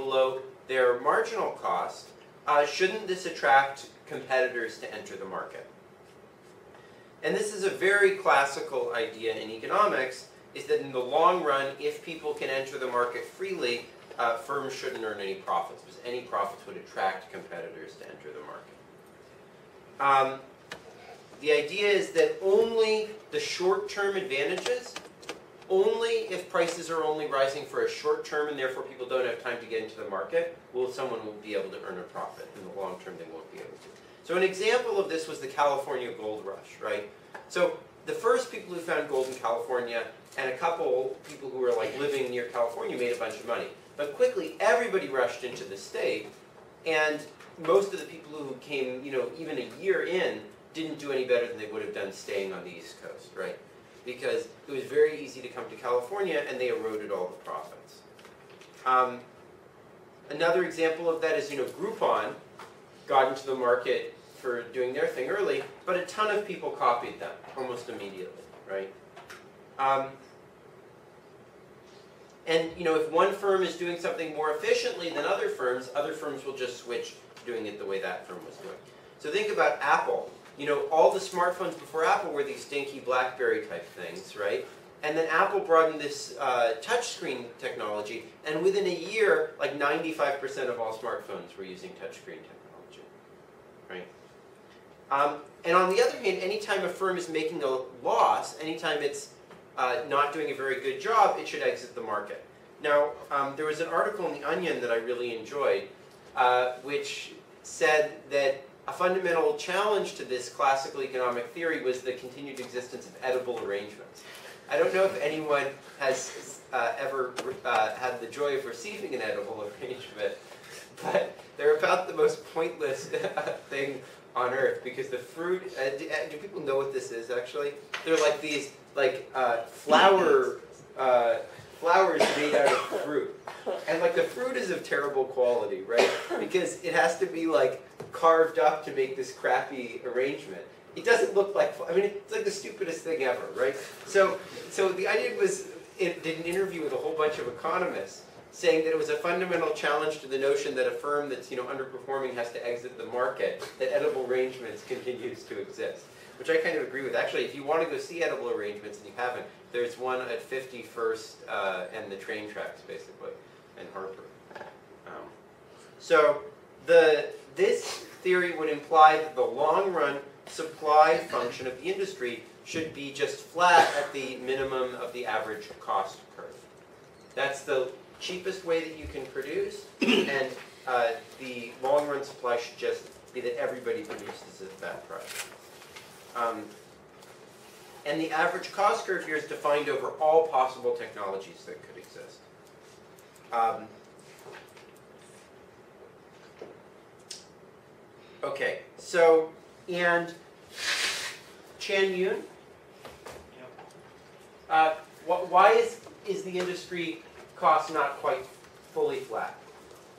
below their marginal cost, shouldn't this attract competitors to enter the market? And this is a very classical idea in economics, is that in the long run, if people can enter the market freely, firms shouldn't earn any profits, because any profits would attract competitors to enter the market. The idea is that only the short-term advantages, only if prices are only rising for a short term and therefore people don't have time to get into the market, someone will be able to earn a profit. In the long term, they won't be able to. So an example of this was the California gold rush, right? So the first people who found gold in California and a couple people who were like living near California made a bunch of money. But quickly, everybody rushed into the state, and most of the people who came, even a year in, didn't do any better than they would have done staying on the East Coast, right? Because it was very easy to come to California, and they eroded all the profits. Another example of that is, Groupon got into the market for doing their thing early, but a ton of people copied them almost immediately, right? And if one firm is doing something more efficiently than other firms will just switch to doing it the way that firm was doing. So think about Apple. All the smartphones before Apple were these stinky BlackBerry type things, right? And then Apple brought in this touchscreen technology, and within a year, like 95% of all smartphones were using touchscreen technology, right? And on the other hand, anytime a firm is making a loss, anytime it's not doing a very good job, it should exit the market. Now, there was an article in The Onion that I really enjoyed, which said that a fundamental challenge to this classical economic theory was the continued existence of edible arrangements. I don't know if anyone has ever had the joy of receiving an edible arrangement, but they're about the most pointless thing on earth, because the fruit, do people know what this is actually? They're like these flowers made out of fruit. And the fruit is of terrible quality, right? Because it has to be carved up to make this crappy arrangement. It doesn't look like, it's like the stupidest thing ever, right? So the idea was, it did an interview with a whole bunch of economists saying that it was a fundamental challenge to the notion that a firm that's underperforming has to exit the market, that edible arrangements continues to exist. Which I kind of agree with. Actually, if you want to go see edible arrangements and you haven't, there's one at 51st and the train tracks, basically, and Harper. So this theory would imply that the long-run supply function of the industry should be just flat at the minimum of the average cost curve. That's the cheapest way that you can produce, and the long-run supply should just be that everybody produces at that price. And the average cost curve here is defined over all possible technologies that could exist. Okay, so, and Chan Yoon? Yep. Why is the industry cost not quite fully flat,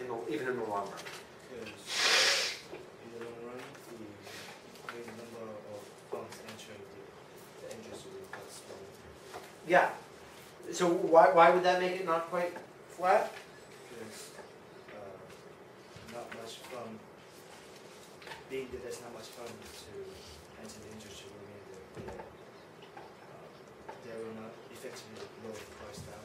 even in the long run? Because in the long run, the number of funds entering the industry is small. Yeah. So why would that make it not quite flat? Because not much fun. Being that there's not much fun to enter the industry, will mean that they will not effectively lower the price down.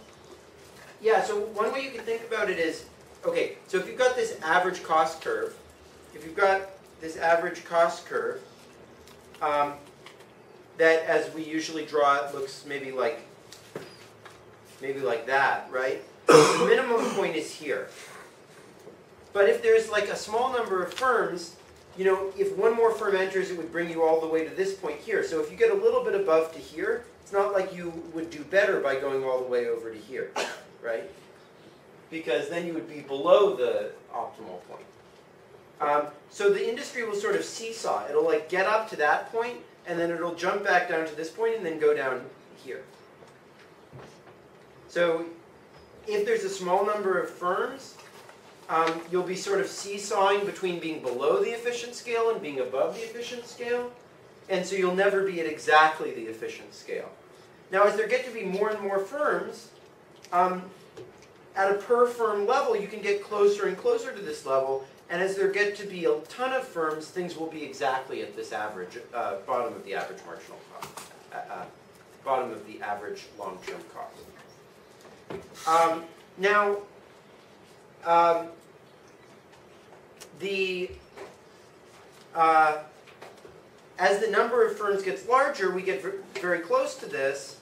Yeah, so one way you can think about it is, okay, so if you've got this average cost curve, that as we usually draw it looks maybe like that, right? The minimum point is here. But if there's a small number of firms, if one more firm enters, it would bring you all the way to this point here. So if you get a little bit above to here, it's not like you would do better by going all the way over to here, right? Because then you would be below the optimal point. So the industry will sort of seesaw. It'll get up to that point, and then it'll jump back down to this point, and then go down here. So if there's a small number of firms, you'll be sort of seesawing between being below the efficient scale and being above the efficient scale. And so you'll never be at exactly the efficient scale. Now, as there get to be more and more firms, at a per firm level, you can get closer and closer to this level, and as there get to be a ton of firms, things will be exactly at this average, bottom of the average marginal cost, bottom of the average long-term cost. Now, as the number of firms gets larger, we get very close to this,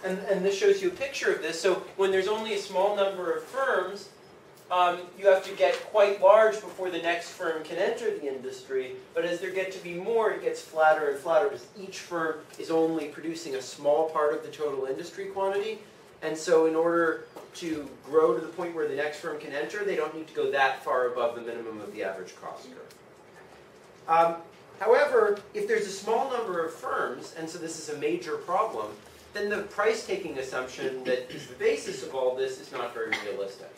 and this shows you a picture of this. So when there's only a small number of firms, you have to get quite large before the next firm can enter the industry. But as there get to be more, it gets flatter and flatter because each firm is only producing a small part of the total industry quantity. And so in order to grow to the point where the next firm can enter, they don't need to go that far above the minimum of the average cost curve. However, if there's a small number of firms, and so this is a major problem, then the price-taking assumption that is the basis of all this is not very realistic.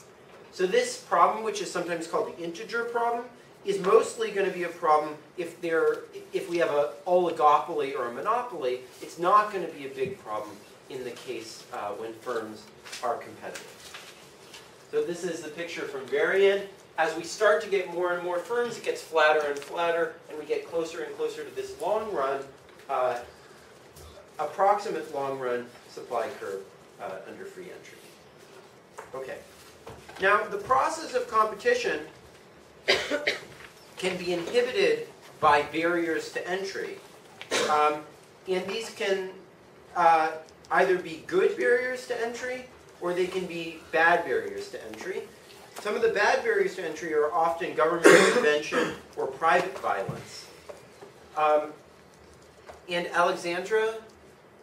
So this problem, which is sometimes called the integer problem, is mostly going to be a problem if we have an oligopoly or a monopoly. It's not going to be a big problem in the case when firms are competitive. So this is the picture from very end. As we start to get more and more firms, it gets flatter and flatter, and we get closer and closer to this long run, approximate long run supply curve under free entry. Okay. Now, the process of competition can be inhibited by barriers to entry. And these can either be good barriers to entry, or they can be bad barriers to entry. Some of the bad barriers to entry are often government intervention or private violence. And Alexandra,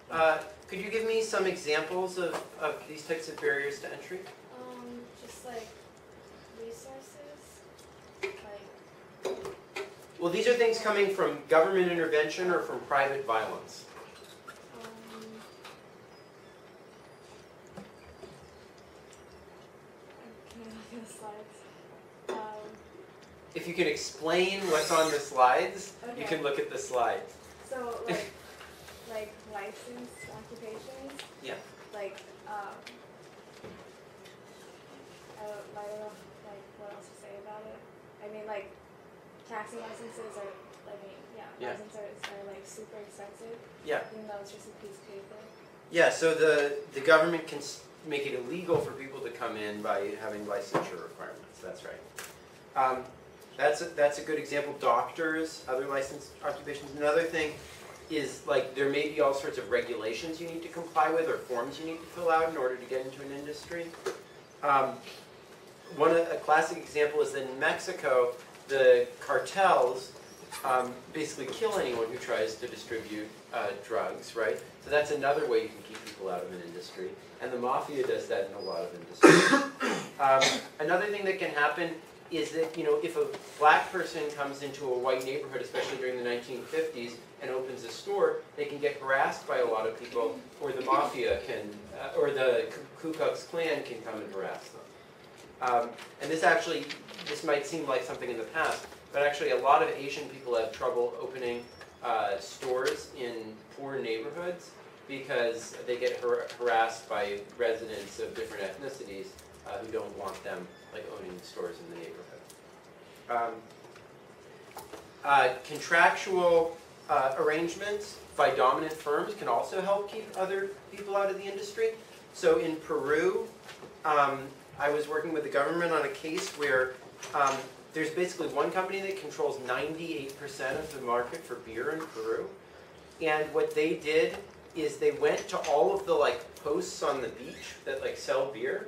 could you give me some examples of these types of barriers to entry? Just like resources, like. Well, these are things coming from government intervention or from private violence. If you can explain what's on the slides, okay. You can look at the slides. So, like licensed occupations? Yeah. Like, I don't know, like, what else to say about it. I mean, like, taxi licenses are, licenses are, like, super expensive. Yeah. Even though it's just a piece of paper. Yeah, so the government can make it illegal for people to come in by having licensure requirements. That's right. That's a good example. Doctors, other licensed occupations. Another thing is, like, there may be all sorts of regulations you need to comply with or forms you need to fill out in order to get into an industry. A classic example is that in Mexico, the cartels basically kill anyone who tries to distribute drugs, right? So that's another way you can keep people out of an industry. And the mafia does that in a lot of industries. Another thing that can happen is that, if a black person comes into a white neighborhood, especially during the 1950s, and opens a store, they can get harassed by a lot of people, or the mafia can, or the Ku Klux Klan can come and harass them. And this might seem like something in the past, but actually a lot of Asian people have trouble opening stores in poor neighborhoods because they get harassed by residents of different ethnicities who don't want them owning stores in the neighborhood. Contractual arrangements by dominant firms can also help keep other people out of the industry. So in Peru, I was working with the government on a case where there's basically one company that controls 98% of the market for beer in Peru. And what they did is they went to all of the posts on the beach that sell beer,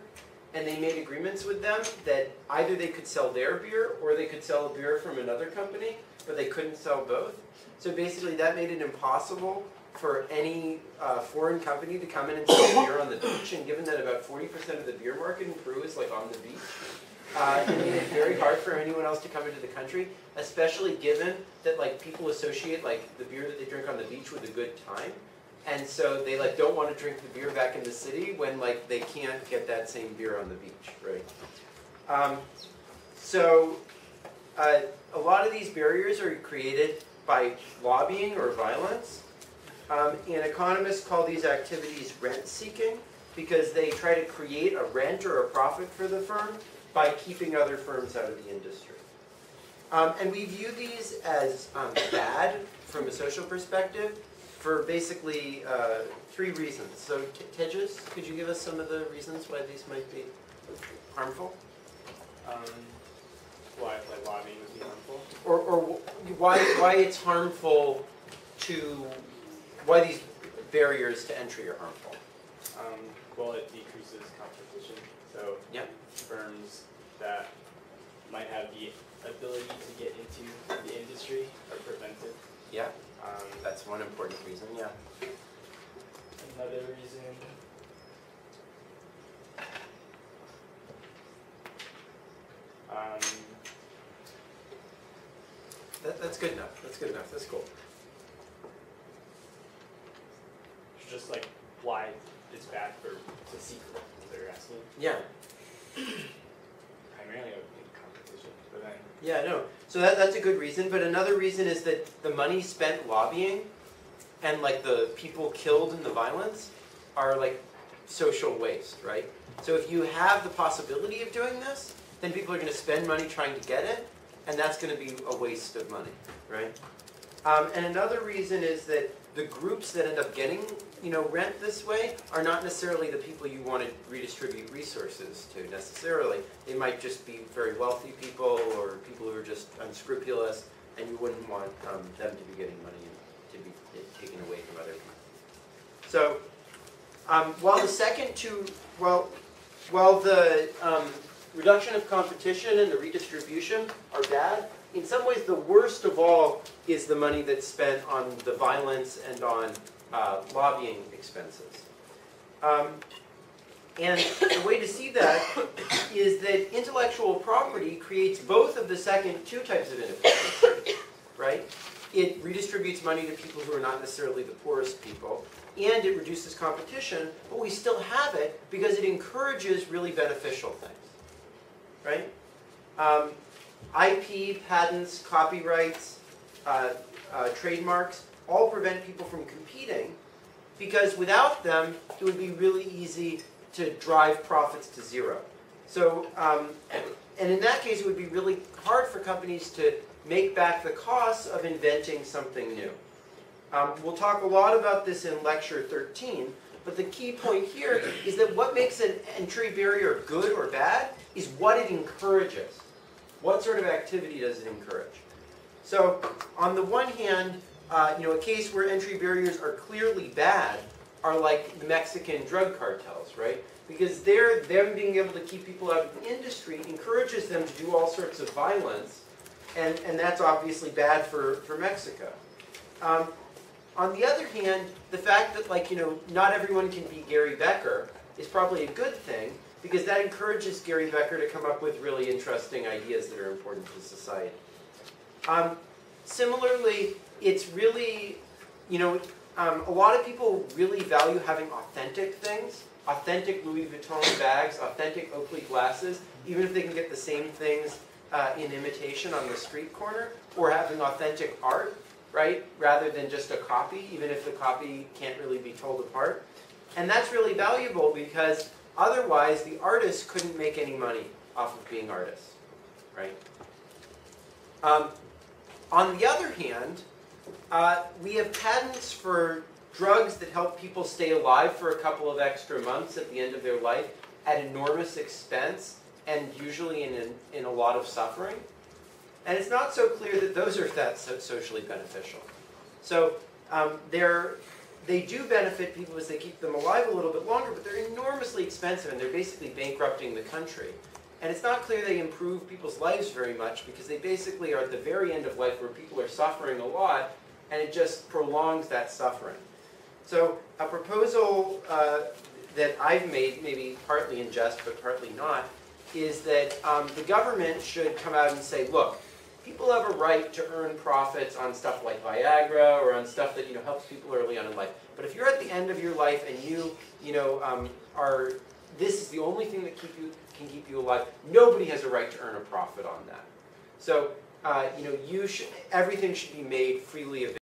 and they made agreements with them that either they could sell their beer or they could sell a beer from another company, but they couldn't sell both. So basically that made it impossible for any foreign company to come in and sell beer on the beach, and given that about 40% of the beer market in Peru is on the beach, it made it very hard for anyone else to come into the country, especially given that people associate the beer that they drink on the beach with a good time. And so they don't want to drink the beer back in the city when they can't get that same beer on the beach, right? A lot of these barriers are created by lobbying or violence. And economists call these activities rent-seeking. because they try to create a rent or a profit for the firm by keeping other firms out of the industry. And we view these as bad from a social perspective for basically 3 reasons. So Tejas, could you give us some of the reasons why these might be harmful? Why like lobbying would be harmful? Or why it's harmful to, why these barriers to entry are harmful? Well, it decreases competition. So Yep. firms that might have the ability to get into the industry are prevented. Yeah, that's one important reason, yeah. Another reason, That's good enough, that's good enough, that's cool. it's just like why it's bad to secret, as they're asking. Yeah, Primarily I would think competition, but then yeah, no. So that's a good reason, but another reason is that the money spent lobbying and like the people killed in the violence are like social waste, right? So if you have the possibility of doing this, then people are going to spend money trying to get it, and that's going to be a waste of money, right? And another reason is that the groups that end up getting, rent this way are not necessarily the people you want to redistribute resources to necessarily. They might just be very wealthy people or people who are just unscrupulous, and you wouldn't want them to be getting money and to be taken away from other people. So while the second two, while the reduction of competition and the redistribution are bad, in some ways the worst of all is the money that's spent on the violence and on lobbying expenses. And the way to see that is that intellectual property creates both of the second 2 types of inefficiency, right? It redistributes money to people who are not necessarily the poorest people, and it reduces competition, but we still have it because it encourages really beneficial things, right? IP, patents, copyrights, trademarks, all prevent people from competing because without them, it would be really easy to drive profits to zero. So, and in that case, it would be really hard for companies to make back the costs of inventing something new. We'll talk a lot about this in lecture 13, but the key point here is that what makes an entry barrier good or bad is what it encourages. What sort of activity does it encourage? So, on the one hand, a case where entry barriers are clearly bad are like the Mexican drug cartels, right? Because them being able to keep people out of the industry encourages them to do all sorts of violence, and that's obviously bad for Mexico. On the other hand, the fact that not everyone can be Gary Becker is probably a good thing, because that encourages Gary Becker to come up with really interesting ideas that are important to society. Similarly, it's really, a lot of people really value having authentic things, authentic Louis Vuitton bags, authentic Oakley glasses, even if they can get the same things in imitation on the street corner, or having authentic art, right, rather than just a copy, even if the copy can't really be told apart. And that's really valuable because otherwise the artists couldn't make any money off of being artists, right? On the other hand, we have patents for drugs that help people stay alive for a couple of extra months at the end of their life at enormous expense and usually in a lot of suffering. And it's not so clear that those are that socially beneficial. So they do benefit people as they keep them alive a little bit longer, but they're enormously expensive and they're basically bankrupting the country. And it's not clear they improve people's lives very much because they basically are at the very end of life where people are suffering a lot, and it just prolongs that suffering. So a proposal that I've made, maybe partly in jest but partly not, is that the government should come out and say, look, people have a right to earn profits on stuff like Viagra or on stuff that helps people early on in life. But if you're at the end of your life and this is the only thing that can keep you alive, nobody has a right to earn a profit on that. So everything should be made freely available.